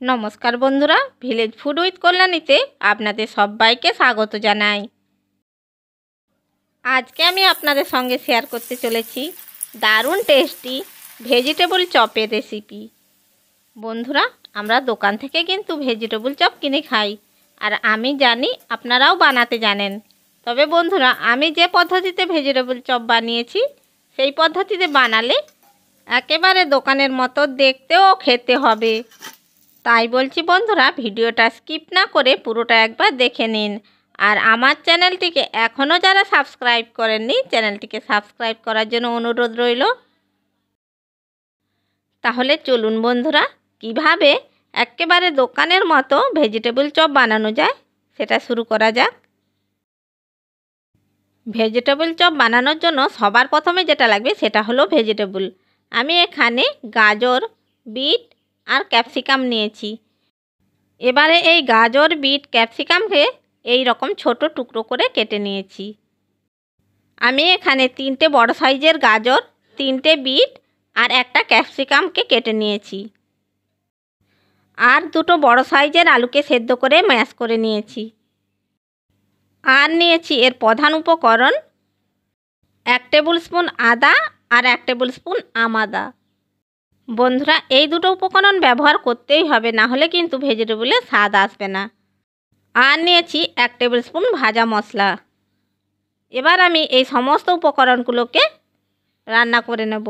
নমস্কার বন্ধুরা, village food with কল্যাণীতে আপনাদের সবাইকে স্বাগত জানাই। আজকে আমি আপনাদের সঙ্গে শেয়ার করতে চলেছি দারুণ টেস্টি ভেজিটেবল চপের রেসিপি। বন্ধুরা, আমরা দোকান থেকে কিন্তু ভেজিটেবল চপ কিনে খাই, আর আমি জানি আপনারাও বানাতে জানেন। তবে বন্ধুরা, আমি যে পদ্ধতিতে ভেজিটেবল চপ বানিয়েছি সেই পদ্ধতিতে বানালে একেবারে দোকানের মতো দেখতেও খেতে হবে। তাই বলছি বন্ধুরা, ভিডিওটা স্কিপ না করে পুরোটা একবার দেখে নিন। আর আমার চ্যানেলটিকে এখনও যারা সাবস্ক্রাইব করেননি, চ্যানেলটিকে সাবস্ক্রাইব করার জন্য অনুরোধ রইল। তাহলে চলুন বন্ধুরা, কিভাবে একেবারে দোকানের মতো ভেজিটেবল চপ বানানো যায় সেটা শুরু করা যাক। ভেজিটেবল চপ বানানোর জন্য সবার প্রথমে যেটা লাগবে সেটা হলো ভেজিটেবল। আমি এখানে গাজর, বিট আর ক্যাপসিকাম নিয়েছি। এবারে এই গাজর, বিট, ক্যাপসিকামকে এই রকম ছোট টুকরো করে কেটে নিয়েছি। আমি এখানে 3টে বড় সাইজের গাজর, 3টে বিট আর একটা ক্যাপসিকামকে কেটে নিয়েছি। আর 2টো বড় সাইজের আলুকে সেদ্ধ করে ম্যাশ করে নিয়েছি। আর নিয়েছি এর প্রধান উপকরণ 1 টেবিল স্পুন আদা আর 1 টেবিল স্পুন আমআদা। বন্ধুরা, এই দুটো উপকরণ ব্যবহার করতেই হবে, না হলে কিন্তু ভেজিটেবলের স্বাদ আসবে না। আর নিয়েছি 1 টেবিল স্পুন ভাজা মশলা। এবার আমি এই সমস্ত উপকরণগুলোকে রান্না করে নেব।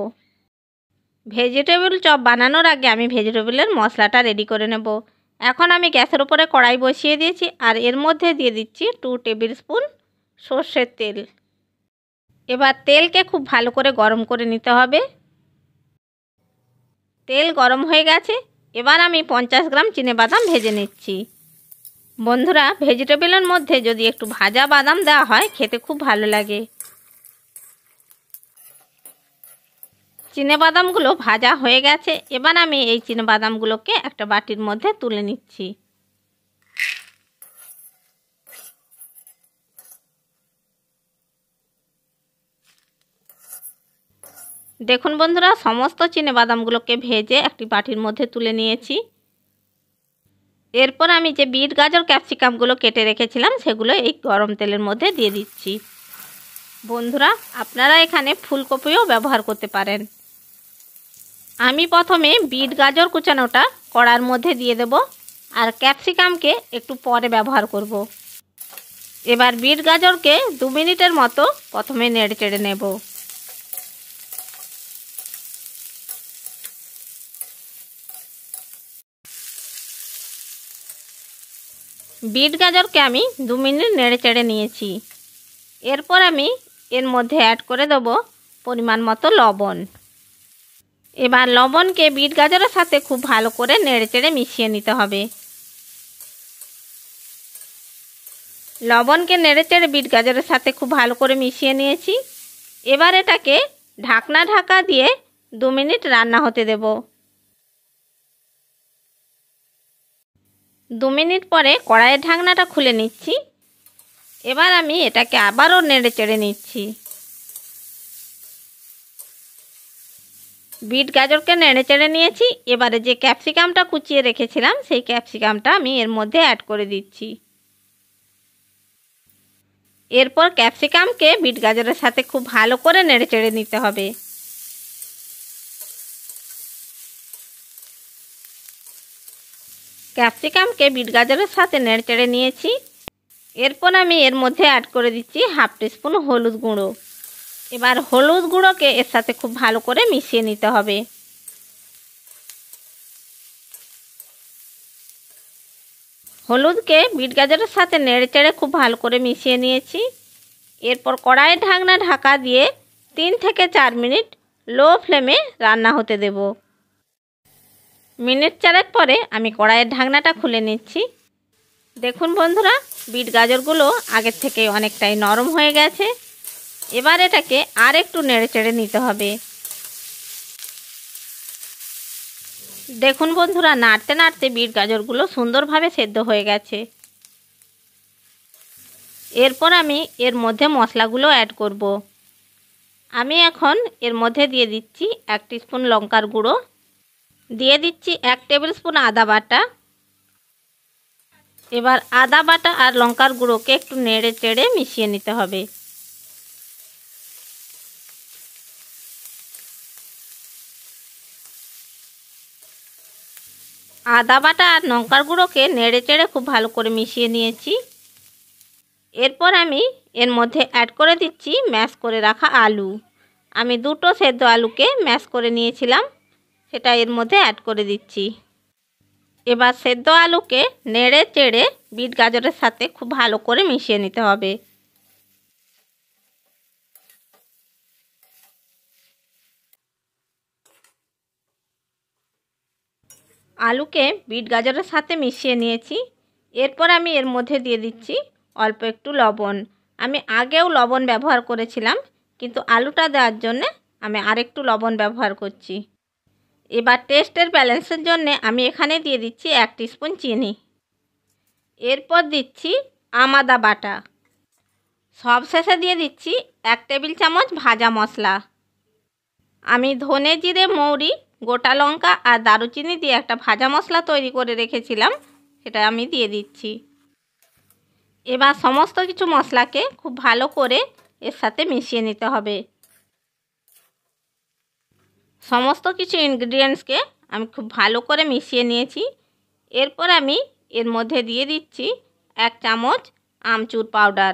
ভেজিটেবল চপ বানানোর আগে আমি ভেজিটেবলের মশলাটা রেডি করে নেব। এখন আমি গ্যাসের উপরে কড়াই বসিয়ে দিয়েছি, আর এর মধ্যে দিয়ে দিচ্ছি 2 টেবিল স্পুন সর্ষের তেল। এবার তেলকে খুব ভালো করে গরম করে নিতে হবে। তেল গরম হয়ে গেছে, এবার আমি 50 গ্রাম চিনেবাদাম ভেজে নিচ্ছি। বন্ধুরা, ভেজিটেবলের মধ্যে যদি একটু ভাজা বাদাম দেওয়া হয় খেতে খুব ভালো লাগে। চিনেবাদামগুলো ভাজা হয়ে গেছে, এবার আমি এই চিনেবাদামগুলোকে একটা বাটির মধ্যে তুলে নিচ্ছি। দেখুন বন্ধুরা, সমস্ত চিনেবাদামগুলোকে ভেজে একটি বাটির মধ্যে তুলে নিয়েছি। এরপর আমি যে বিট, গাজর, ক্যাপসিকামগুলো কেটে রেখেছিলাম সেগুলো এই গরম তেলের মধ্যে দিয়ে দিচ্ছি। বন্ধুরা, আপনারা এখানে ফুলকপিও ব্যবহার করতে পারেন। আমি প্রথমে বিট, গাজর কুচানোটা কড়ার মধ্যে দিয়ে দেব, আর ক্যাপসিকামকে একটু পরে ব্যবহার করব। এবার বিট, গাজরকে 2 মিনিটের মতো প্রথমে নেড়ে চেড়ে নেব। বিট, গাজরকে আমি 2 মিনিট নেড়ে চেড়ে নিয়েছি। এরপর আমি এর মধ্যে অ্যাড করে দেব পরিমাণ মতো লবণ। এবার লবণকে বিট, গাজরের সাথে খুব ভালো করে নেড়ে চেড়ে মিশিয়ে নিতে হবে। লবণকে নেড়ে চেড়ে বিট, গাজরের সাথে খুব ভালো করে মিশিয়ে নিয়েছি। এবার এটাকে ঢাকা দিয়ে 2 মিনিট রান্না হতে দেব। 2 মিনিট পরে কড়াইয়ের ঢাকনাটা খুলে নিচ্ছি। এবার আমি এটাকে আবারও নেড়ে চেড়ে নিচ্ছি। বিট, গাজরকে নেড়ে চেড়ে নিয়েছি। এবারে যে ক্যাপসিকামটা কুচিয়ে রেখেছিলাম সেই ক্যাপসিকামটা আমি এর মধ্যে অ্যাড করে দিচ্ছি। এরপর ক্যাপসিকামকে বিট, গাজরের সাথে খুব ভালো করে নেড়ে চেড়ে নিতে হবে। ক্যাপসিকামকে বিট, গাজরের সাথে নেড়ে চেড়ে নিয়েছি। এরপর আমি এর মধ্যে অ্যাড করে দিচ্ছি 1/2 টিস্পুন হলুদ গুঁড়ো। এবার হলুদ গুঁড়োকে এর সাথে খুব ভালো করে মিশিয়ে নিতে হবে। হলুদকে বিট, গাজরের সাথে নেড়ে চেড়ে খুব ভালো করে মিশিয়ে নিয়েছি। এরপর কড়াইয়ের ঢাকা দিয়ে 3 থেকে 4 মিনিট লো ফ্লেমে রান্না হতে দেব। মিনিট 4 পরে আমি কড়াইয়ের ঢাকনাটা খুলে নিচ্ছি। দেখুন বন্ধুরা, বিট, গাজরগুলো আগের থেকে অনেকটাই নরম হয়ে গেছে। এবার এটাকে আর একটু নেড়ে চেড়ে নিতে হবে। দেখুন বন্ধুরা, নাড়তে নাড়তে বিট, গাজরগুলো সুন্দরভাবে সেদ্ধ হয়ে গেছে। এরপর আমি এর মধ্যে মশলাগুলো অ্যাড করব। আমি এখন এর মধ্যে দিয়ে দিচ্ছি 1 টিস্পুন লঙ্কার গুঁড়ো, দিয়ে দিচ্ছি 1 টেবিল স্পুন আদা বাটা। এবার আদা বাটা আর লঙ্কার গুঁড়োকে একটু নেড়ে চেড়ে মিশিয়ে নিতে হবে। আদা বাটা আর লঙ্কার গুঁড়োকে নেড়ে চেড়ে খুব ভালো করে মিশিয়ে নিয়েছি। এরপর আমি এর মধ্যে অ্যাড করে দিচ্ছি ম্যাশ করে রাখা আলু। আমি 2টো সেদ্ধ আলুকে ম্যাশ করে নিয়েছিলাম, সেটা এর মধ্যে অ্যাড করে দিচ্ছি। এবার সেদ্ধ আলুকে নেড়ে চেড়ে বিট গাজরের সাথে খুব ভালো করে মিশিয়ে নিতে হবে। আলুকে বিট গাজরের সাথে মিশিয়ে নিয়েছি। এরপর আমি এর মধ্যে দিয়ে দিচ্ছি অল্প একটু লবণ। আমি আগেও লবণ ব্যবহার করেছিলাম, কিন্তু আলুটা দেওয়ার জন্যে আমি আরেকটু লবণ ব্যবহার করছি। এবার টেস্টের ব্যালেন্সের জন্য আমি এখানে দিয়ে দিচ্ছি 1 টিস্পুন চিনি। এরপর দিচ্ছি আদা বাটা। সবশেষে দিয়ে দিচ্ছি 1 টেবিল চামচ ভাজা মশলা। আমি ধনে জিরে মৌরি গোটা লঙ্কা আর দারুচিনি দিয়ে একটা ভাজা মশলা তৈরি করে রেখেছিলাম, সেটা আমি দিয়ে দিচ্ছি। এবার সমস্ত কিছু মশলাকে খুব ভালো করে এর সাথে মিশিয়ে নিতে হবে। সমস্ত কিছু ইনগ্রিডিয়েন্টসকে আমি খুব ভালো করে মিশিয়ে নিয়েছি। এরপর আমি এর মধ্যে দিয়ে দিচ্ছি 1 চামচ আমচুর পাউডার।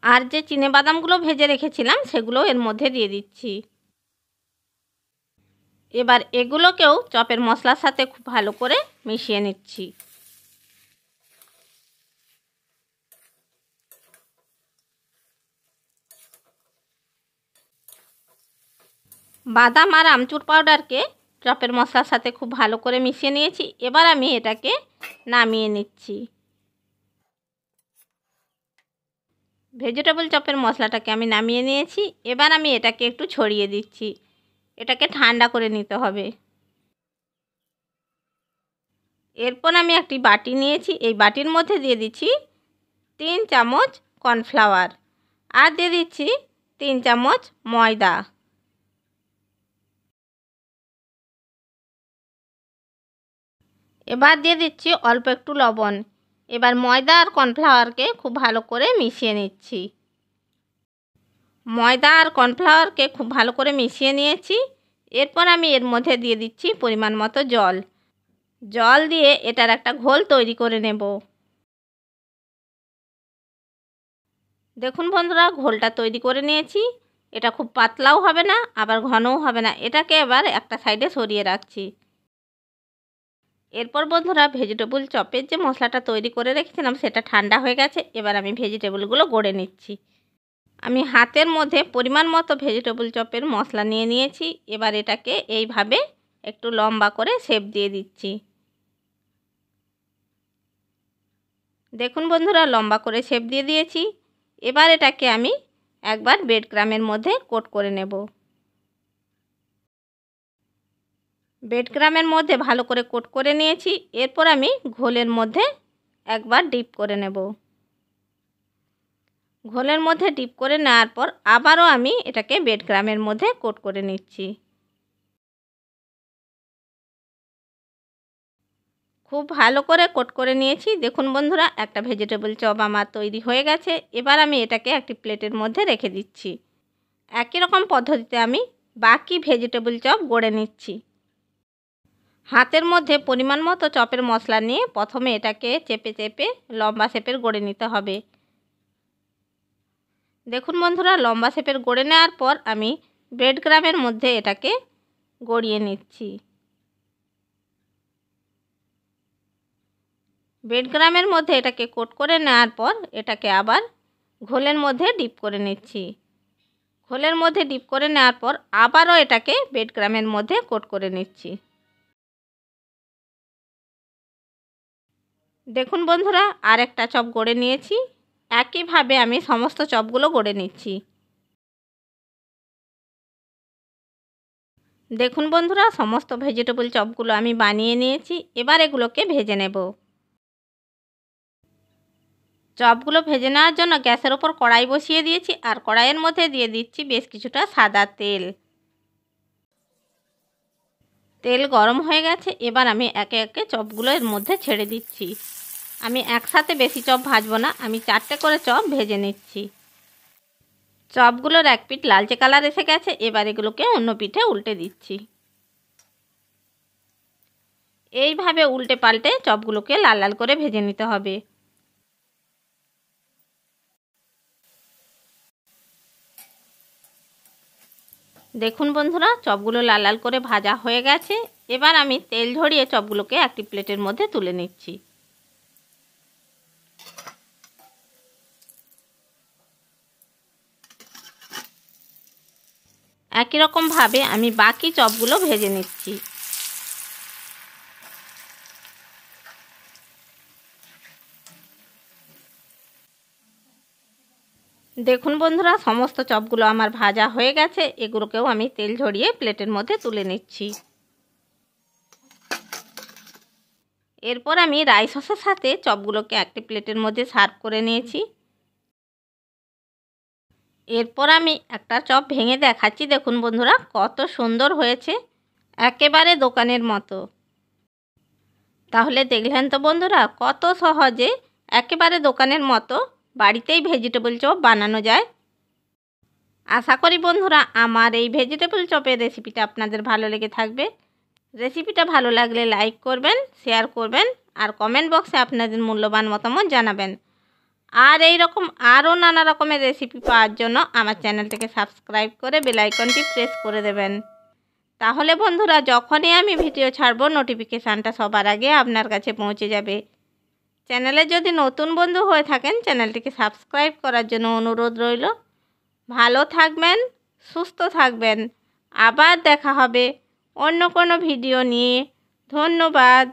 আর যে চিনেবাদামগুলো ভেজে রেখেছিলাম সেগুলো এর মধ্যে দিয়ে দিচ্ছি। এবার এগুলোকেও চপের মশলার সাথে খুব ভালো করে মিশিয়ে নিচ্ছি। বাদাম আর আমচুর পাউডারকে চপের মশলার সাথে খুব ভালো করে মিশিয়ে নিয়েছি। এবার আমি এটাকে নামিয়ে নিচ্ছি। ভেজিটেবল চপের মশলাটাকে আমি নামিয়ে নিয়েছি। এবার আমি এটাকে একটু ছড়িয়ে দিচ্ছি। এটাকে ঠান্ডা করে নিতে হবে। এরপর আমি একটি বাটি নিয়েছি। এই বাটির মধ্যে দিয়ে দিচ্ছি 3 চামচ কর্নফ্লাওয়ার আর দিয়ে দিচ্ছি 3 চামচ ময়দা। এবার দিয়ে দিচ্ছি অল্প একটু লবণ। এবার ময়দা আর কর্নফ্লাওয়ারকে খুব ভালো করে মিশিয়ে নিচ্ছি। ময়দা আর কর্নফ্লাওয়ারকে খুব ভালো করে মিশিয়ে নিয়েছি। এরপর আমি এর মধ্যে দিয়ে দিচ্ছি পরিমাণ মতো জল। জল দিয়ে এটার একটা ঘোল তৈরি করে নেব। দেখুন বন্ধুরা, ঘোলটা তৈরি করে নিয়েছি। এটা খুব পাতলাও হবে না আবার ঘনও হবে না। এটাকে এবার একটা সাইডে সরিয়ে রাখছি। এরপর বন্ধুরা, ভেজিটেবল চপের যে মশলাটা তৈরি করে রেখেছিলাম সেটা ঠান্ডা হয়ে গেছে। এবার আমি ভেজিটেবলগুলো গড়ে নিচ্ছি। আমি হাতের মধ্যে পরিমাণ মতো ভেজিটেবল চপের মশলা নিয়ে নিয়েছি। এবার এটাকে এইভাবে একটু লম্বা করে শেপ দিয়ে দিচ্ছি। দেখুন বন্ধুরা, লম্বা করে শেপ দিয়ে দিয়েছি। এবার এটাকে আমি একবার ব্রেড ক্রামের মধ্যে কোট করে নেব। ব্রেড ক্রামের মধ্যে ভালো করে কোট করে নিয়েছি। এরপর আমি ঘোলের মধ্যে একবার ডিপ করে নেব। ঘোলের মধ্যে ডিপ করে নেওয়ার পর আবারও আমি এটাকে ব্রেড ক্রামের মধ্যে কোট করে নিচ্ছি। খুব ভালো করে কোট করে নিয়েছি। দেখুন বন্ধুরা, একটা ভেজিটেবল চপ আমার তৈরি হয়ে গেছে। এবার আমি এটাকে একটি প্লেটের মধ্যে রেখে দিচ্ছি। একই রকম পদ্ধতিতে আমি বাকি ভেজিটেবল চপ গড়ে নিচ্ছি। হাতের মধ্যে পরিমাণ মতো চপের মশলা নিয়ে প্রথমে এটাকে চেপে চেপে লম্বা শেপের গড়ে নিতে হবে। দেখুন বন্ধুরা, লম্বা শেপের গড়ে নেওয়ার পর আমি ব্রেড ক্রামের মধ্যে এটাকে গড়িয়ে নিচ্ছি। ব্রেড ক্রামের মধ্যে এটাকে কোট করে নেওয়ার পর এটাকে আবার ঘোলের মধ্যে ডিপ করে নিচ্ছি। ঘোলের মধ্যে ডিপ করে নেওয়ার পর আবারও এটাকে ব্রেড ক্রামের মধ্যে কোট করে নিচ্ছি। দেখুন বন্ধুরা, আরেকটা চপ গড়ে নিয়েছি। একইভাবে আমি সমস্ত চপগুলো গড়ে নিচ্ছি। দেখুন বন্ধুরা, সমস্ত ভেজিটেবল চপগুলো আমি বানিয়ে নিয়েছি। এবার এগুলোকে ভেজে নেব। চপগুলো ভেজে নেওয়ার জন্য গ্যাসের ওপর কড়াই বসিয়ে দিয়েছি আর কড়াইয়ের মধ্যে দিয়ে দিচ্ছি বেশ কিছুটা সাদা তেল। তেল গরম হয়ে গেছে। এবার আমি একে একে চপগুলো এর মধ্যে ছেড়ে দিচ্ছি। আমি একসাথে বেশি চপ ভাজবো না, আমি 4টে করে চপ ভেজে নিচ্ছি। চপগুলোর এক পিঠ লালচে কালার এসে গেছে। এবার এগুলোকে অন্য পিঠে উল্টে দিচ্ছি। এইভাবে উল্টে পাল্টে চপগুলোকে লাল লাল করে ভেজে নিতে হবে। দেখুন বন্ধুরা, চপগুলো লাল লাল করে ভাজা হয়ে গেছে। এবার আমি তেল ঝরিয়ে চপগুলোকে একটি প্লেটের মধ্যে তুলে নিচ্ছি। একই রকমভাবে আমি বাকি চপগুলো ভেজে নিচ্ছি। দেখুন বন্ধুরা, সমস্ত চপগুলো আমার ভাজা হয়ে গেছে। এগুলোকেও আমি তেল ঝরিয়ে প্লেটের মধ্যে তুলে নিচ্ছি। এরপর আমি রাইস সসের সাথে চপগুলোকে একটি প্লেটের মধ্যে সার্ভ করে নিয়েছি। এরপর আমি একটা চপ ভেঙে দেখাচ্ছি। দেখুন বন্ধুরা, কত সুন্দর হয়েছে, একেবারে দোকানের মতো। তাহলে দেখলেন তো বন্ধুরা, কত সহজে একেবারে দোকানের মতো বাড়িতেই ভেজিটেবল চপ বানানো যায়। আশা করি বন্ধুরা আমার এই ভেজিটেবল চপের রেসিপিটা আপনাদের ভালো লেগে থাকবে। রেসিপিটা ভালো লাগলে লাইক করবেন, শেয়ার করবেন আর কমেন্ট বক্সে আপনাদের মূল্যবান মতামত জানাবেন। আর এই রকম আরও নানা রকমের রেসিপি পাওয়ার জন্য আমার চ্যানেলটিকে সাবস্ক্রাইব করে বেল আইকনটি প্রেস করে দেবেন। তাহলে বন্ধুরা যখনই আমি ভিডিও ছাড়বো নোটিফিকেশানটা সবার আগে আপনার কাছে পৌঁছে যাবে। চ্যানেলে যদি নতুন বন্ধু হয়ে থাকেন চ্যানেলটিকে সাবস্ক্রাইব করার জন্য অনুরোধ রইল। ভালো থাকবেন, সুস্থ থাকবেন। আবার দেখা হবে অন্য কোনো ভিডিও নিয়ে। ধন্যবাদ।